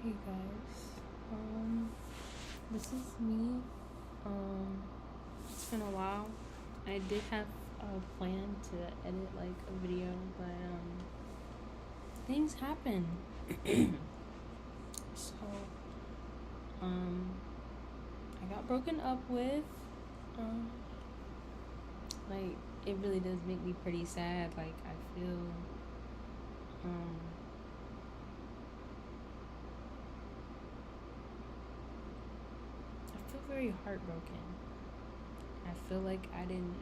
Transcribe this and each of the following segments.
Hey guys, this is me. It's been a while. I did have a plan to edit like a video, but things happen. So, um, I got broken up with. Um, like it really does make me pretty sad. Like um, I feel very heartbroken. I feel like I didn't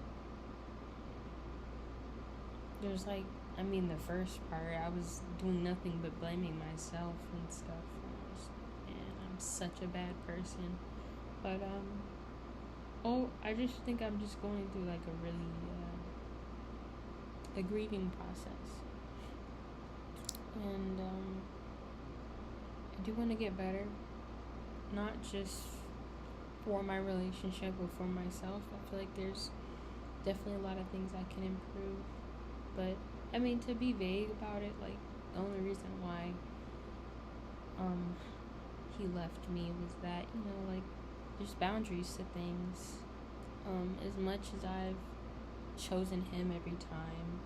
there's like I mean the first part I was doing nothing but blaming myself and stuff and I'm such a bad person, but I just think I'm just going through like a really a grieving process, and I do want to get better, not just for my relationship but for myself. I feel like there's definitely a lot of things I can improve, but I mean, to be vague about it, like the only reason why um he left me was that, like there's boundaries to things. As much as I've chosen him every time,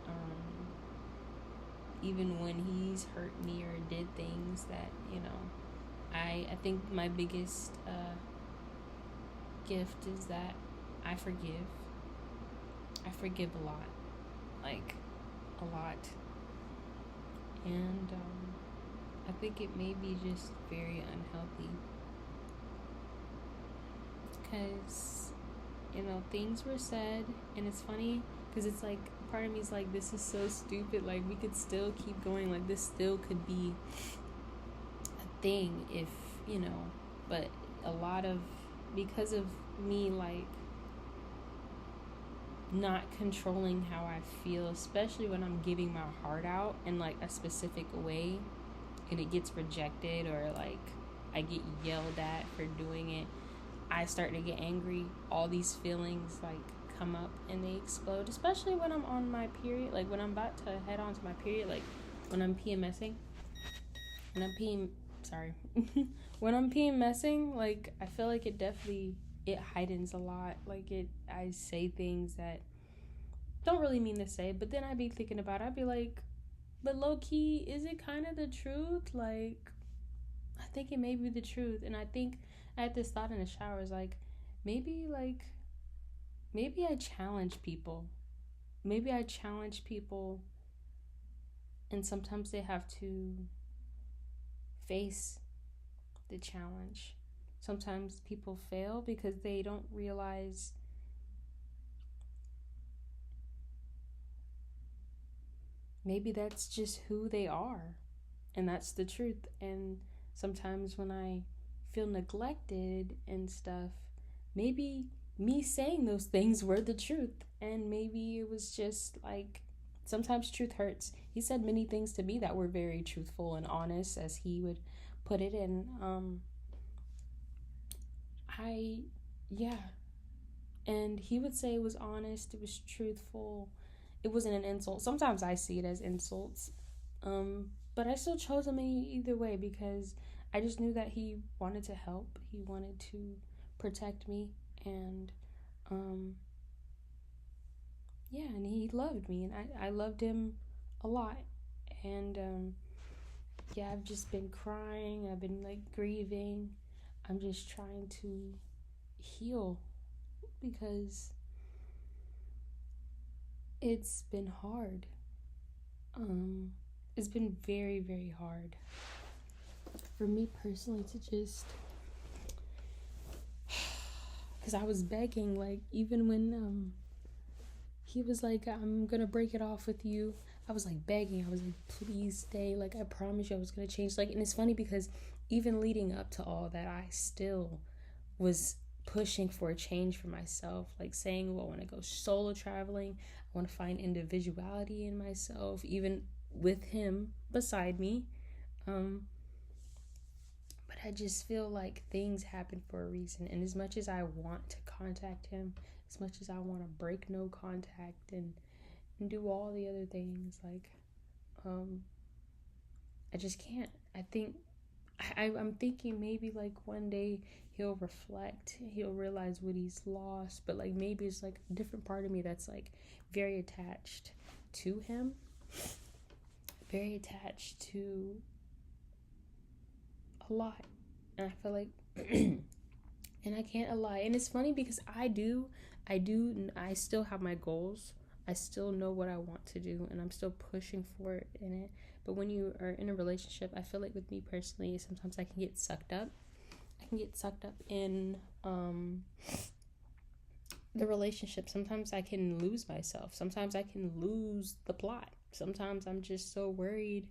um even when he's hurt me or did things that, I think my biggest gift is that I forgive. I forgive a lot, like a lot, and I think it may be just very unhealthy because, things were said, and it's funny because it's like part of me is like, this is so stupid. Like, we could still keep going. Like, this still could be a thing if, but a lot of, because of me, like, not controlling how I feel, especially when I'm giving my heart out in like a specific way and it gets rejected, or like I get yelled at for doing it, I start to get angry. All these feelings like come up and they explode, especially when I'm on my period, like when I'm about to head on to my period, like when I'm PMSing. When I'm PM sorry. When I'm PMSing, like I feel like it heightens a lot. Like I say things that don't really mean to say, but then I'd be thinking about it, I'd be like, but low key, is it kind of the truth? Like, I think it may be the truth. And I think I had this thought in the shower, is maybe like, maybe I challenge people. Maybe I challenge people, and sometimes they have to face the challenge. Sometimes people fail because they don't realize maybe that's just who they are, and that's the truth. And sometimes when I feel neglected and stuff, maybe me saying those things were the truth, and maybe it was just like, sometimes truth hurts. He said many things to me that were very truthful and honest, as he would put it. And I yeah, and he would say it was honest, it was truthful, it wasn't an insult. Sometimes I see it as insults, but I still chose him either way because I just knew that he wanted to help, he wanted to protect me, and um, yeah, and he loved me, and I loved him a lot. And yeah, I've just been crying, I've been like grieving, I'm just trying to heal because it's been hard. Um, it's been very, very hard for me personally to just, because I was begging, like, even when he was like, I'm gonna break it off with you, I was like begging, I was like, please stay, like, I promise you I was gonna change. Like, and it's funny because even leading up to all that, I still was pushing for a change for myself, like saying, well, I want to go solo traveling, I want to find individuality in myself, even with him beside me. um but I just feel like things happen for a reason, and as much as I want to contact him, as much as I want to break no contact and do all the other things, like, um I just can't. I think I'm thinking maybe like one day he'll reflect, he'll realize what he's lost, but like maybe it's like a different part of me that's like very attached to him, very attached to a lot. And I feel like, and I can't lie. And it's funny because I still have my goals. I still know what I want to do, and I'm still pushing for it in it. But when you are in a relationship, I feel like with me personally, sometimes I can get sucked up. I can get sucked up in the relationship. Sometimes I can lose myself. Sometimes I can lose the plot. Sometimes I'm just so worried.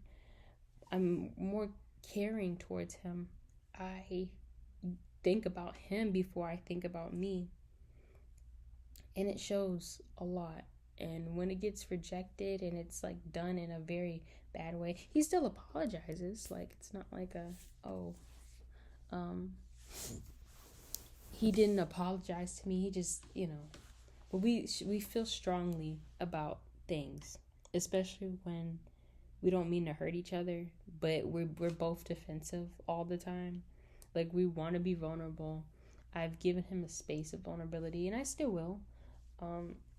I'm more caring towards him. I think about him before I think about me. And it shows a lot. And when it gets rejected and it's like done in a very bad way, he still apologizes. Like it's not like um he didn't apologize to me. He just, but we feel strongly about things, especially when we don't mean to hurt each other, but we're both defensive all the time. Like we want to be vulnerable. I've given him a space of vulnerability, and I still will.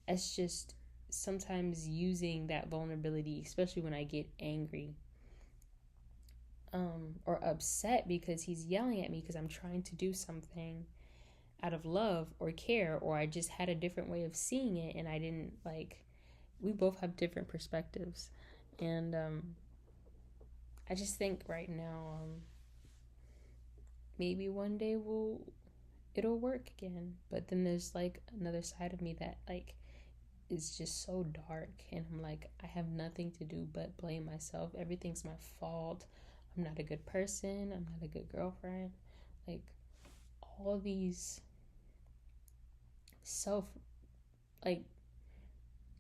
It's just sometimes using that vulnerability, especially when I get angry, or upset because he's yelling at me because I'm trying to do something out of love or care, or I just had a different way of seeing it, and I didn't like. We both have different perspectives, and I just think right now, maybe one day it'll work again. But then there's like another side of me that like is just so dark, and I'm like, I have nothing to do but blame myself. Everything's my fault. I'm not a good person. I'm not a good girlfriend. Like all these self like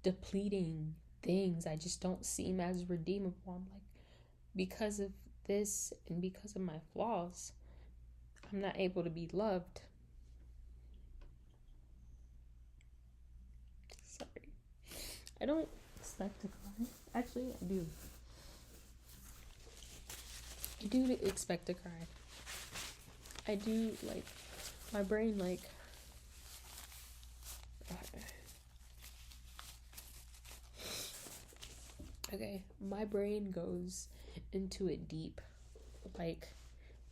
depleting things, I just don't seem as redeemable. I'm like, because of this and because of my flaws, I'm not able to be loved. Sorry. I don't expect to cry. Actually, I do. I do expect to cry. I do, like, my brain, like, okay, my brain goes into it deep. Like,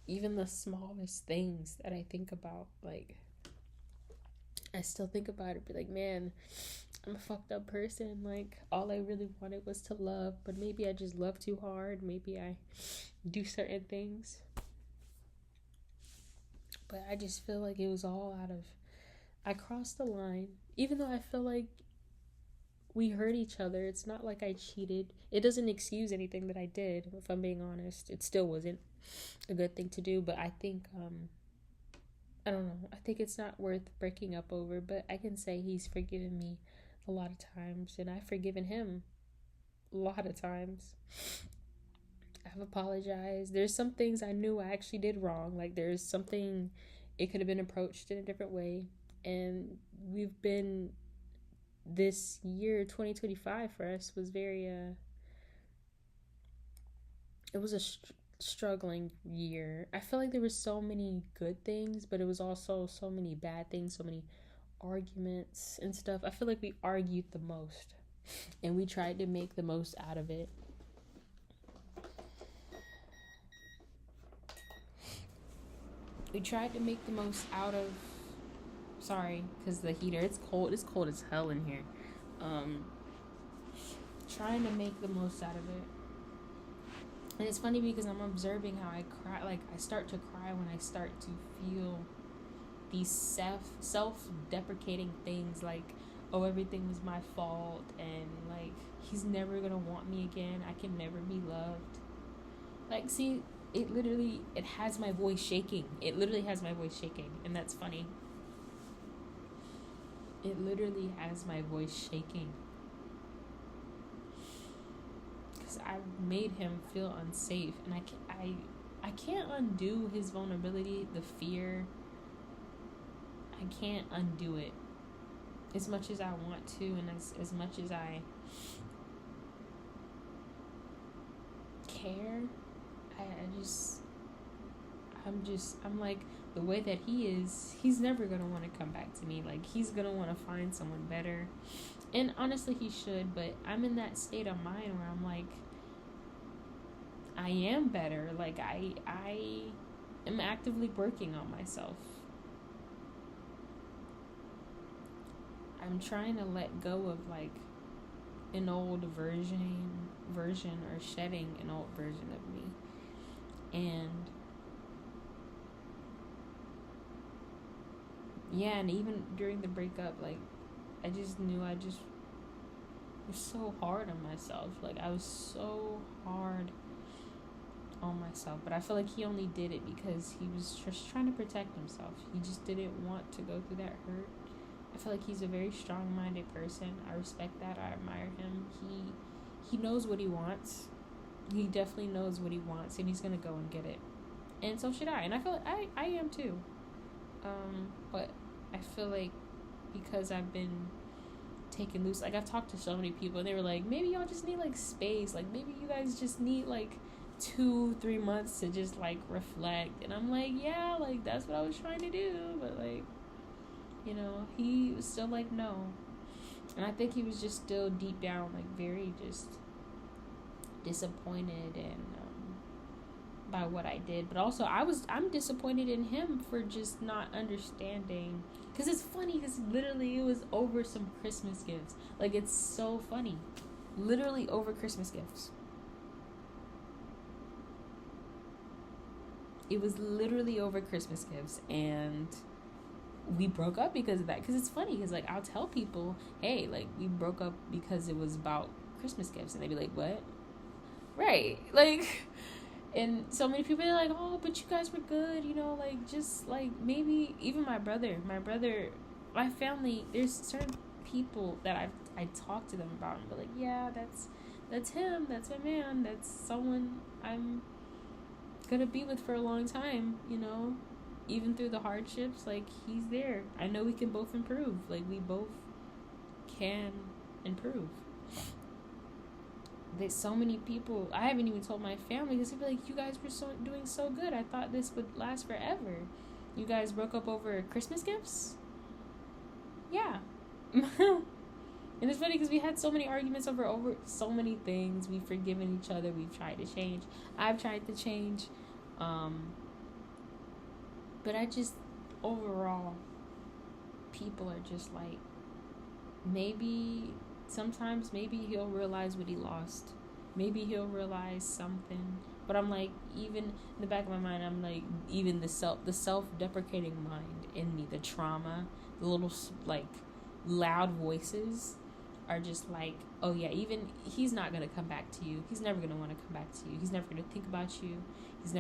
even the smallest things that I think about, like, I still think about it, be like, man, I'm a fucked up person. Like, all I really wanted was to love, but maybe I just love too hard. Maybe I do certain things. But I just feel like it was all out of, I crossed the line. Even though I feel like we hurt each other, it's not like I cheated. It doesn't excuse anything that I did, if I'm being honest. It still wasn't a good thing to do, but I think, I don't know. I think it's not worth breaking up over, but I can say he's forgiven me a lot of times, and I've forgiven him a lot of times. I've apologized. There's some things I knew I actually did wrong. Like, there's something, it could have been approached in a different way. And we've been, this year, 2025 for us was very, it was a struggling year. I feel like there were so many good things, but it was also so many bad things, so many arguments and stuff. I feel like we argued the most, and we tried to make the most out of it. We tried to make the most out of, sorry, because the heater, it's cold as hell in here. Trying to make the most out of it. And it's funny because I'm observing how I cry. Like, I start to cry when I start to feel these self-deprecating things, like, oh, everything was my fault, and like, he's never gonna want me again, I can never be loved. Like, see, it has my voice shaking. It literally has my voice shaking, and that's funny. It literally has my voice shaking. Because I made him feel unsafe, and I can't undo his vulnerability, the fear. I can't undo it. As much as I want to, and as much as I care, I just, I'm like, the way that he is, he's never gonna want to come back to me. Like, he's gonna want to find someone better. And honestly, he should, but I'm in that state of mind where I'm like, I am better. Like, I am actively working on myself. I'm trying to let go of, like, an old version or shedding an old version of me. And yeah, and even during the breakup, like, I just knew I just was so hard on myself. Like, I was so hard on myself. But I feel like he only did it because he was just trying to protect himself. He just didn't want to go through that hurt. I feel like he's a very strong-minded person. I respect that. I admire him. He knows what he wants. He definitely knows what he wants, and he's gonna go and get it. And so should I. And I feel like I am too. But I feel like because I've been taken loose, like, I've talked to so many people, and they were like, maybe y'all just need, like, space. Like, maybe you guys just need, like, 2-3 months to just, like, reflect. And I'm like, yeah, like, that's what I was trying to do. But, like, you know, he was still like, no. And I think he was just still deep down, like, very just disappointed and by what I did. But also I'm disappointed in him for just not understanding. Because it's funny, because literally it was over some Christmas gifts. Like, it's so funny. Literally over Christmas gifts. It was literally over Christmas gifts. And we broke up because of that. Because it's funny, because, like, I'll tell people, hey, like, we broke up because it was about Christmas gifts. And they'd be like, what? Right. Like, and so many people are like, oh, but you guys were good, you know, like, just, like, maybe even my brother, my family, there's certain people that I talk to them about and be like, yeah, that's him, that's my man, that's someone I'm gonna be with for a long time, you know, even through the hardships. Like, he's there. I know we can both improve. Like, we both can improve. There's so many people, I haven't even told my family, because they'd be like, you guys were doing so good. I thought this would last forever. You guys broke up over Christmas gifts? Yeah. And it's funny because we had so many arguments over so many things. We've forgiven each other. We've tried to change. I've tried to change. But I just, overall, people are just like, sometimes maybe he'll realize what he lost. Maybe he'll realize something. But I'm like, even in the back of my mind, I'm like, even the self-deprecating mind in me, the trauma, the little, like, loud voices are just like, oh yeah, even he's not going to come back to you. He's never going to want to come back to you. He's never going to think about you. He's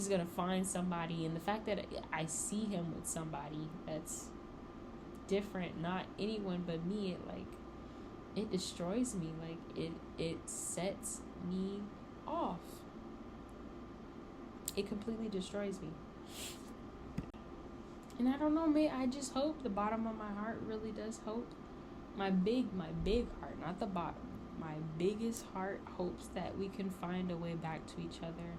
going to find somebody. And the fact that I see him with somebody that's different, not anyone but me, it destroys me. Like, it sets me off. It completely destroys me. And I don't know, I just hope, the bottom of my heart really does hope. My big heart, not the bottom. My biggest heart hopes that we can find a way back to each other.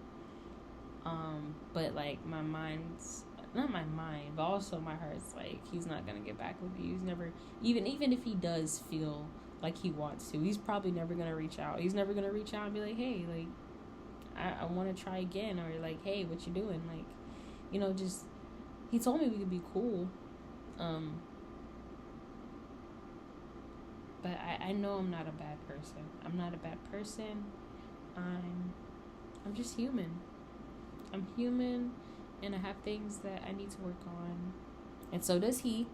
But, like, my mind's, not my mind, but also my heart's like, he's not gonna get back with you. He's never, even if he does feel like he wants to, he's probably never gonna reach out. He's never gonna reach out and be like, hey, like, I want to try again, or like, hey, what you doing? Like, you know, just, he told me we could be cool. But I know I'm not a bad person. I'm not a bad person. I'm just human. I'm human, and I have things that I need to work on. And so does he.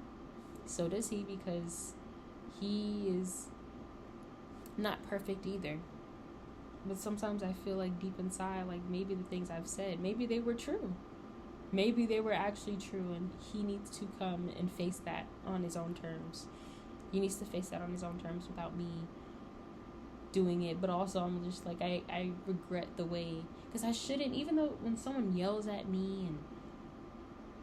So does he, because he is not perfect either. But sometimes I feel like deep inside, like, maybe the things I've said, maybe they were true. Maybe they were actually true, and he needs to come and face that on his own terms. He needs to face that on his own terms without me doing it. But also, I'm just like, I regret the way, because I shouldn't, even though when someone yells at me and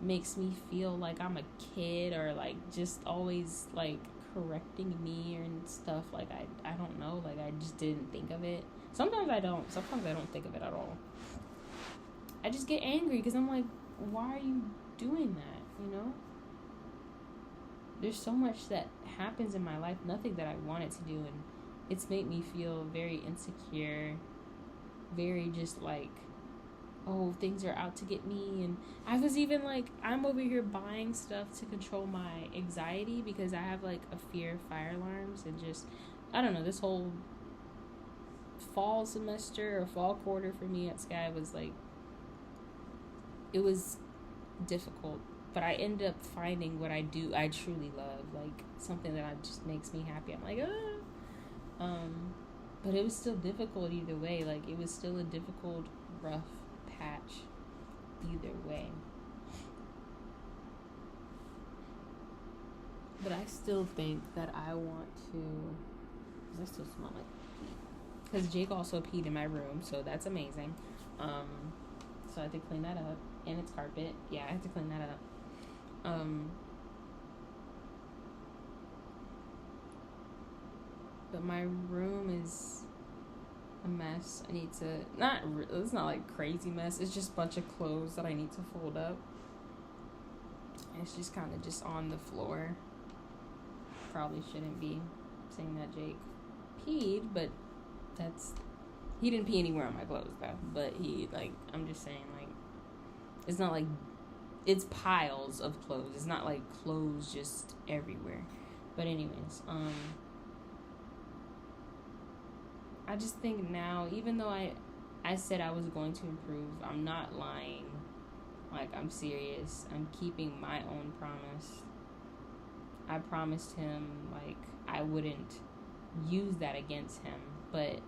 makes me feel like I'm a kid, or like just always like correcting me and stuff, like I don't know, like I just didn't think of it. Sometimes I don't think of it at all. I just get angry because I'm like, why are you doing that, you know? There's so much that happens in my life, nothing that I wanted to do, and it's made me feel very insecure, very just like, oh, things are out to get me. And I was even like, I'm over here buying stuff to control my anxiety because I have like a fear of fire alarms, and just, I don't know, this whole fall semester or fall quarter for me at Sky was like, it was difficult, but I ended up finding what I truly love, like something that just makes me happy. I'm like, but it was still difficult either way. Like, it was still a difficult, rough patch either way. But I still think that I want to, because I still smell like pee. Because Jake also peed in my room, so that's amazing. So I had to clean that up. And it's carpet. Yeah, I had to clean that up. But my room is a mess. I need to, it's not like crazy mess. It's just a bunch of clothes that I need to fold up. And it's just kind of just on the floor. Probably shouldn't be saying that Jake peed, but he didn't pee anywhere on my clothes though. But I'm just saying, like, it's not like, it's piles of clothes. It's not like clothes just everywhere. But anyways, I just think now, even though I said I was going to improve, I'm not lying. Like, I'm serious. I'm keeping my own promise. I promised him, like, I wouldn't use that against him. But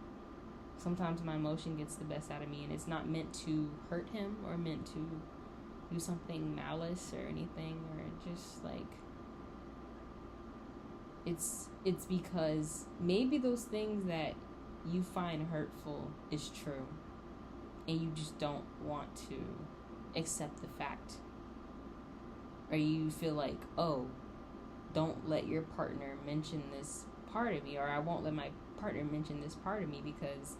sometimes my emotion gets the best out of me, and it's not meant to hurt him or meant to do something malice or anything, or just like, it's because maybe those things that you find hurtful is true, and you just don't want to accept the fact, or you feel like, oh, don't let your partner mention this part of me, or I won't let my partner mention this part of me because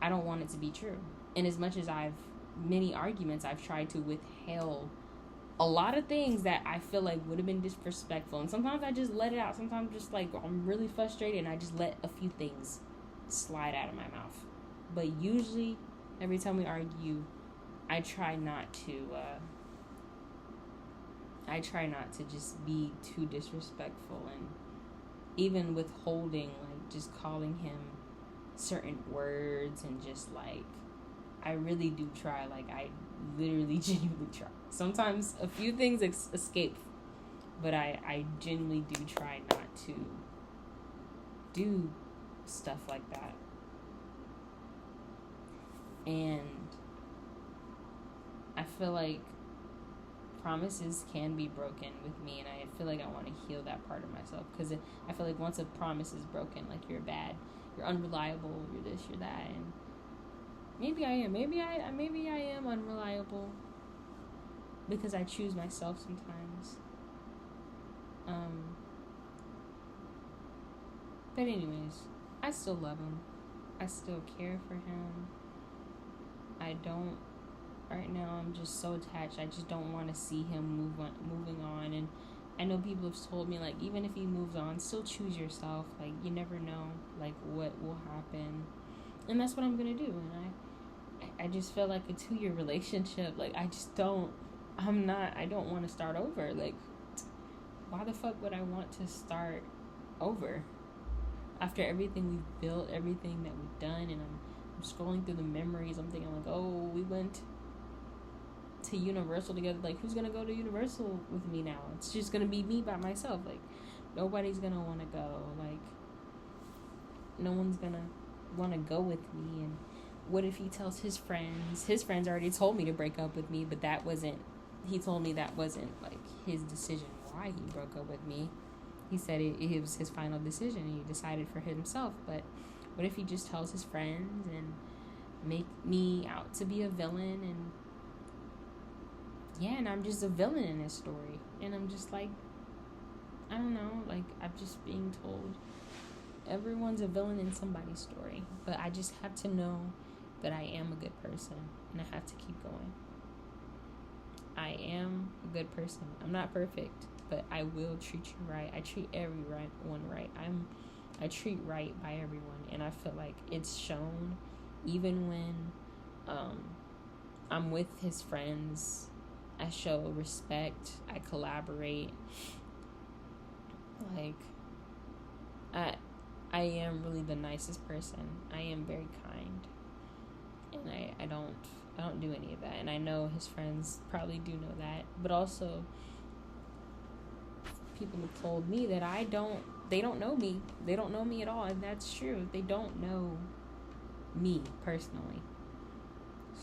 I don't want it to be true. And as much as many arguments I've tried to withhold a lot of things that I feel like would have been disrespectful, and sometimes I just let it out. Sometimes just like, I'm really frustrated and I just let a few things slide out of my mouth. But usually every time we argue, I try not to just be too disrespectful, and even withholding, like, just calling him certain words, and just like, I really do try. Like, I literally genuinely try. Sometimes a few things escape, but I genuinely do try not to do stuff like that. And I feel like promises can be broken with me, and I feel like I want to heal that part of myself, because I feel like once a promise is broken, like, you're bad, you're unreliable, you're this, you're that, and maybe I am unreliable because I choose myself sometimes. But anyways, I still love him. I still care for him. Right now, I'm just so attached. I just don't want to see him moving on. And I know people have told me, like, even if he moves on, still choose yourself. Like, you never know, like, what will happen. And that's what I'm going to do. And I just feel like a 2-year relationship. Like, I don't want to start over. Like, why the fuck would I want to start over? After everything we've built, everything that we've done, and I'm scrolling through the memories, I'm thinking, like, oh, we went to Universal together. Like, who's gonna go to Universal with me now? It's just gonna be me by myself. Like, nobody's gonna want to go. Like, no one's gonna want to go with me. And what if he tells his friends? His friends already told me to break up with me, but he told me that wasn't, like, his decision why he broke up with me. He said it was his final decision, and he decided for himself. But what if he just tells his friends and make me out to be a villain? And yeah, and I'm just a villain in this story. And I'm just like, I don't know, like, I'm just being told everyone's a villain in somebody's story. But I just have to know that I am a good person and I have to keep going. I am a good person. I'm not perfect, but I will treat you right. I treat everyone right. I treat right by everyone, and I feel like it's shown even when I'm with his friends. I show respect. I collaborate. Like, I am really the nicest person. I am very kind, and I don't do any of that. And I know his friends probably do know that, but also people have told me that they don't know me. They don't know me at all, and that's true. They don't know me personally.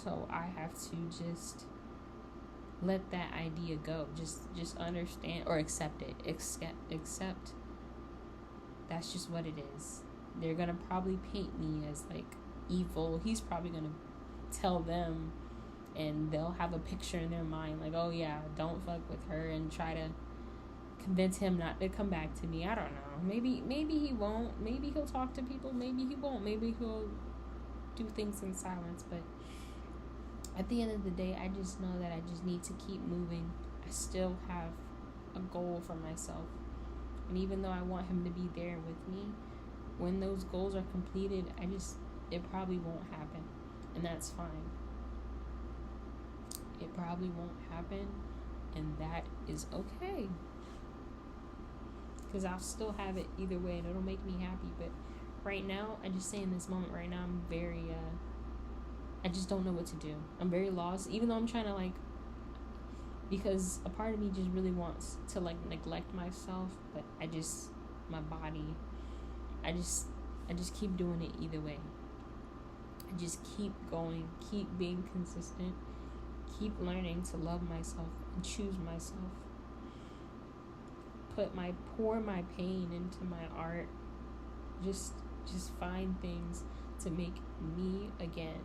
So I have to just let that idea go. Just understand or accept it. Accept that's just what it is. They're gonna probably paint me as like evil. He's probably gonna tell them, and they'll have a picture in their mind like, oh yeah, don't fuck with her, and try to convince him not to come back to me. I don't know. Maybe he won't. Maybe he'll talk to people. Maybe he won't. Maybe he'll do things in silence. But at the end of the day, I just know that I just need to keep moving. I still have a goal for myself. And even though I want him to be there with me, when those goals are completed, it probably won't happen. And that's fine. It probably won't happen. And that is okay. Because I'll still have it either way, and it'll make me happy. But right now, I just say in this moment right now, I'm very, I just don't know what to do. I'm very lost, even though I'm trying to, like, because a part of me just really wants to, like, neglect myself, but my body, I just keep doing it either way. I just keep going, keep being consistent, keep learning to love myself and choose myself. Pour my pain into my art. Just find things to make me again.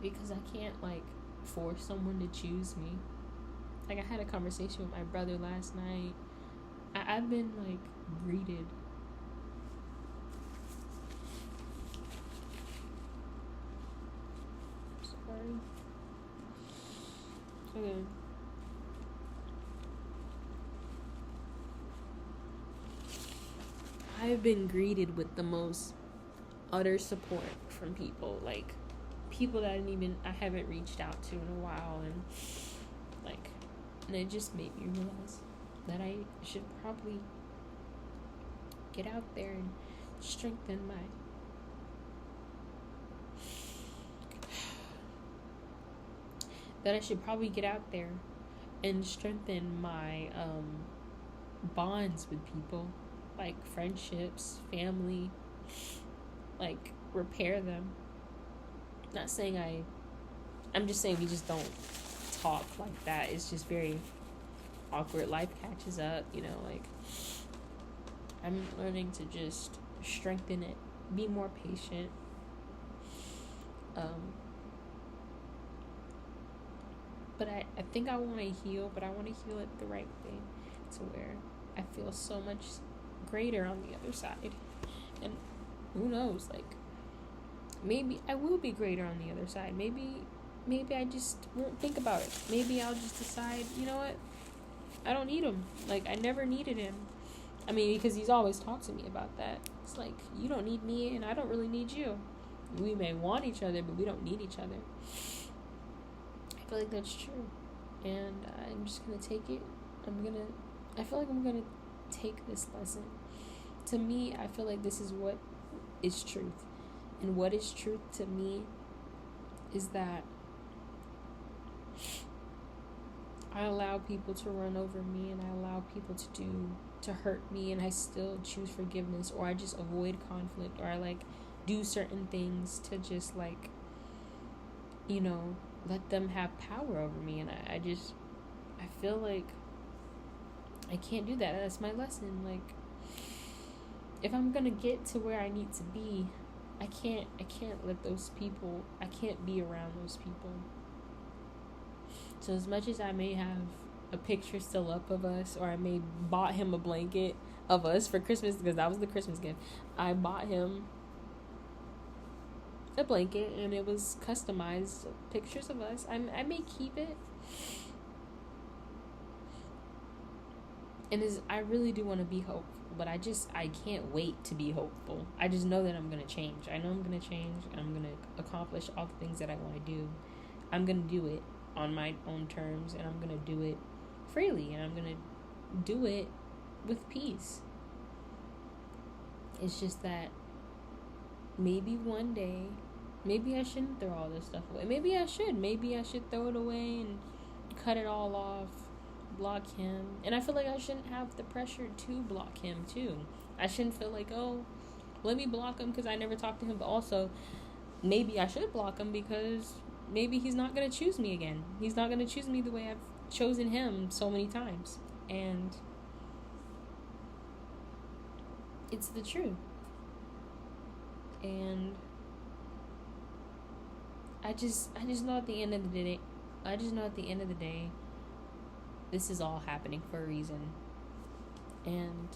Because I can't, like, force someone to choose me. Like, I had a conversation with my brother last night. I've been, like, greeted. Sorry. Okay. I've been greeted with the most utter support from people, like people that I haven't reached out to in a while, and it just made me realize that I should probably get out there and strengthen my bonds with people, like friendships, family, like repair them. Not saying I'm just saying we just don't talk like that. It's just very awkward. Life catches up, like I'm learning to just strengthen it, be more patient. But I think I want to heal, but I want to heal it the right way, to where I feel so much greater on the other side. And who knows, like, maybe I will be greater on the other side. Maybe I just won't think about it. Maybe I'll just decide, you know what, I don't need him. Like, I never needed him. I mean, because he's always talked to me about that. It's like, you don't need me, and I don't really need you. We may want each other, but we don't need each other. I feel like that's true. And I'm just going to take it. I feel like I'm going to take this lesson. To me, I feel like this is what is truth. And what is truth to me is that I allow people to run over me, and I allow people to hurt me, and I still choose forgiveness, or I just avoid conflict, or I, like, do certain things to just, like, let them have power over me. And I feel like I can't do that. That's my lesson. Like, if I'm gonna get to where I need to be, I can't let those people, I can't be around those people. So as much as I may have a picture still up of us, or I may bought him a blanket of us for Christmas, because that was the Christmas gift. I bought him a blanket, and it was customized pictures of us. I may keep it. And I really do want to be hopeful, but I can't wait to be hopeful. I just know that I'm going to change. I know I'm going to change, and I'm going to accomplish all the things that I want to do. I'm going to do it on my own terms, and I'm going to do it freely, and I'm going to do it with peace. It's just that maybe one day, maybe I shouldn't throw all this stuff away. Maybe I should. Maybe I should throw it away and cut it all off. Block him. And I feel like I shouldn't have the pressure to block him too. I shouldn't feel like, oh, let me block him because I never talked to him. But also, maybe I should block him because maybe he's not going to choose me again. He's not going to choose me the way I've chosen him so many times. And it's the truth. And I just know at the end of the day, this is all happening for a reason. And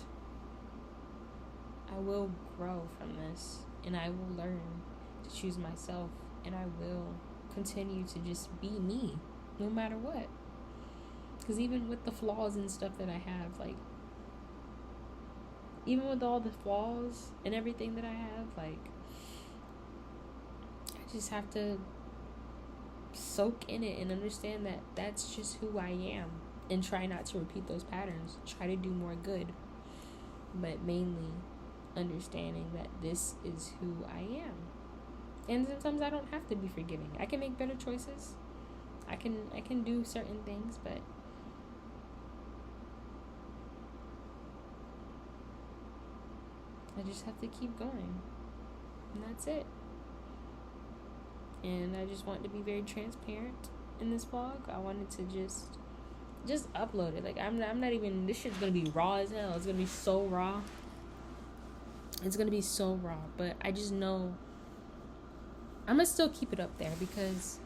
I will grow from this. And I will learn to choose myself. And I will continue to just be me, no matter what. Because even with the flaws and stuff that I have, like, even with all the flaws and everything that I have, like, I just have to soak in it and understand that that's just who I am. And try not to repeat those patterns. Try to do more good. But mainly understanding that this is who I am. And sometimes I don't have to be forgiving. I can make better choices. I can do certain things, but I just have to keep going. And that's it. And I just want to be very transparent in this vlog. I wanted to just upload it. Like, I'm not even, this shit's gonna be raw as hell. It's gonna be so raw. But I just know I'm gonna still keep it up there because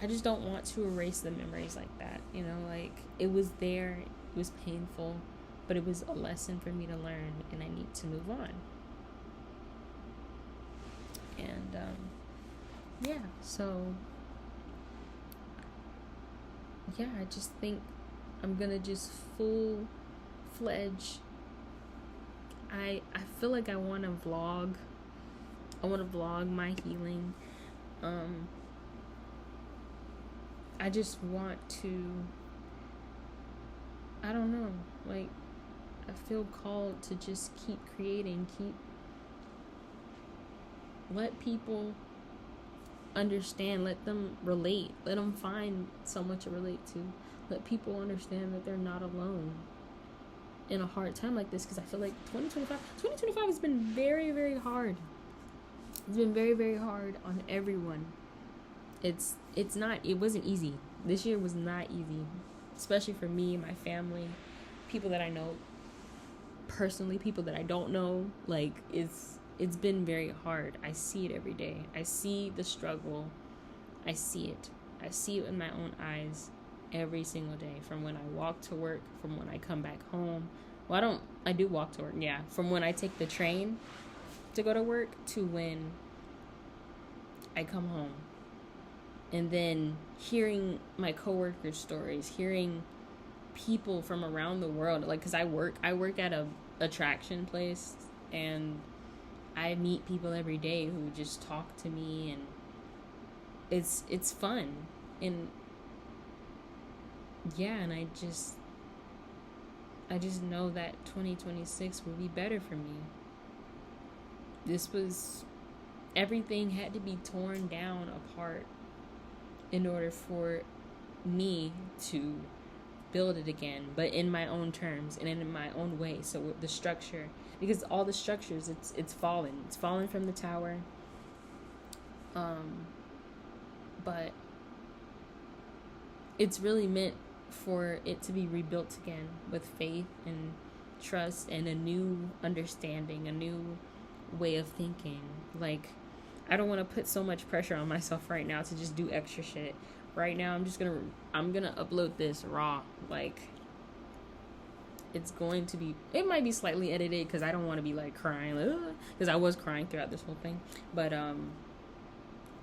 I just don't want to erase the memories like that. You know, like, it was there, it was painful, but it was a lesson for me to learn, and I need to move on. And yeah, so yeah, I just think I'm gonna just full-fledged. I feel like I want to vlog. I want to vlog my healing. I just want to, I don't know, like, I feel called to just keep creating, let people understand, let them relate, let them find someone to relate to, let people understand that they're not alone in a hard time like this, because I feel like 2025 has been very, very hard. It's been very, very hard on everyone. It wasn't easy. This year was not easy, especially for me, my family, people that I know personally, people that I don't know. Like, it's been very hard. I see it every day. I see the struggle. I see it in my own eyes every single day, from when I walk to work, from when I come back home. Well, I do walk to work, yeah. From when I take the train to go to work to when I come home. And then hearing my coworkers' stories, hearing people from around the world, like, because I work at a attraction place, and I meet people every day who just talk to me, and it's fun. And yeah, and I just know that 2026 will be better for me. Everything had to be torn down apart in order for me to build it again, but in my own terms and in my own way. So the structure, because all the structures, it's fallen from the tower. But it's really meant for it to be rebuilt again with faith and trust and a new understanding, a new way of thinking. Like, I don't want to put so much pressure on myself right now to just do extra shit. Right now, I'm gonna upload this raw. Like, It's going to be, it might be slightly edited because I don't want to be like crying, because I was crying throughout this whole thing. But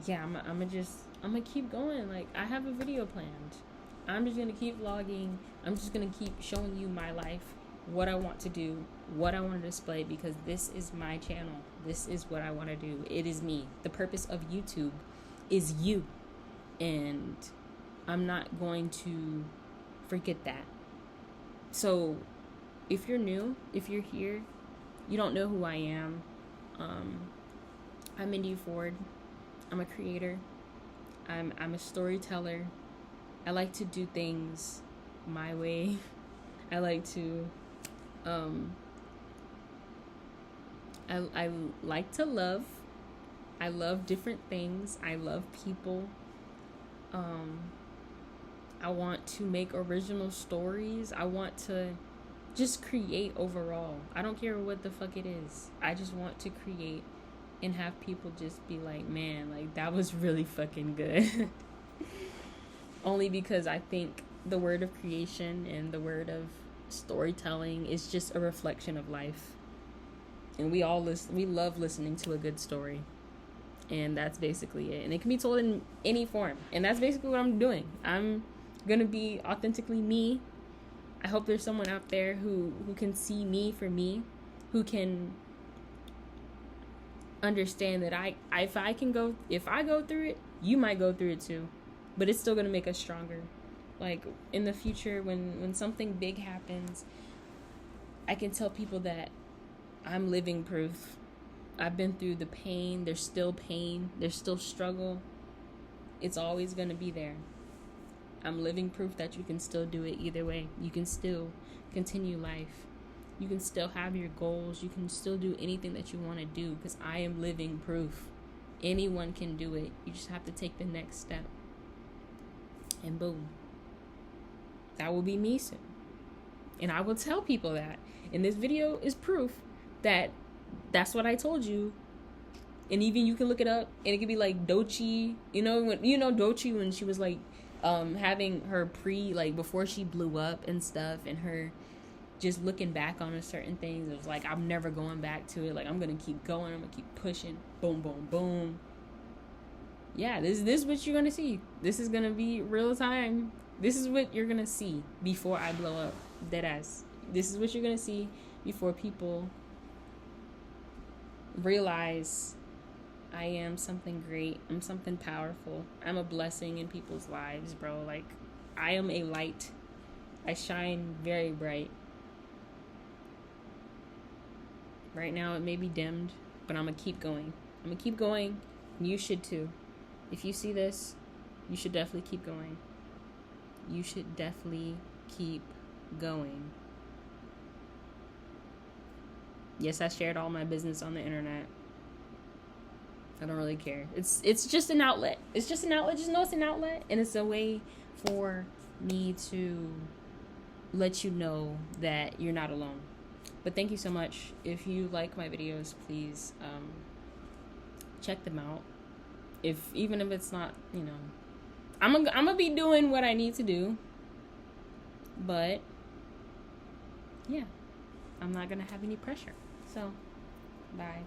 yeah, I'm gonna keep going. Like, I have a video planned. I'm just gonna keep vlogging. I'm just gonna keep showing you my life, what I want to do, what I want to display, because this is my channel. This is what I want to do. It is me. The purpose of YouTube is you, and I'm not going to forget that. So if you're new, if you're here, you don't know who I am, I'm India Ford. I'm a creator. I'm a storyteller. I like to do things my way. I like to I like to love. I love different things. I love people. I want to make original stories. I want to just create overall. I don't care what the fuck it is. I just want to create and have people just be like, man, like, that was really fucking good. Only because I think the word of creation and the word of storytelling is just a reflection of life. And we love listening to a good story. And that's basically it. And it can be told in any form. And that's basically what I'm doing. I'm gonna be authentically me. I hope there's someone out there who can see me for me, who can understand that if I go through it, you might go through it too. But it's still gonna make us stronger. Like, in the future, when something big happens, I can tell people that I'm living proof. I've been through the pain. There's still pain. There's still struggle. It's always gonna be there. I'm living proof that you can still do it either way. You can still continue life. You can still have your goals. You can still do anything that you want to do, because I am living proof. Anyone can do it. You just have to take the next step. And boom. That will be me soon. And I will tell people that. And this video is proof that that's what I told you. And even you can look it up, and it could be like Doechii. Doechii, when she was like having her before she blew up and stuff, and her just looking back on a certain things, it was like, I'm never going back to it. Like, I'm gonna keep going. I'm gonna keep pushing. Boom, boom, boom. Yeah, this is what you're gonna see. This is gonna be real time. This is what you're gonna see before I blow up. Deadass. This is what you're gonna see before people realize I am something great. I'm something powerful. I'm a blessing in people's lives, bro. Like, I am a light. I shine very bright. Right now it may be dimmed, but I'm gonna keep going. I'm gonna keep going. You should too. If you see this, you should definitely keep going. You should definitely keep going. Yes, I shared all my business on the internet. I don't really care. It's just an outlet. It's just an outlet. Just know it's an outlet. And it's a way for me to let you know that you're not alone. But thank you so much. If you like my videos, please check them out. Even if it's not, I'm gonna be doing what I need to do. But yeah, I'm not gonna have any pressure. So, bye.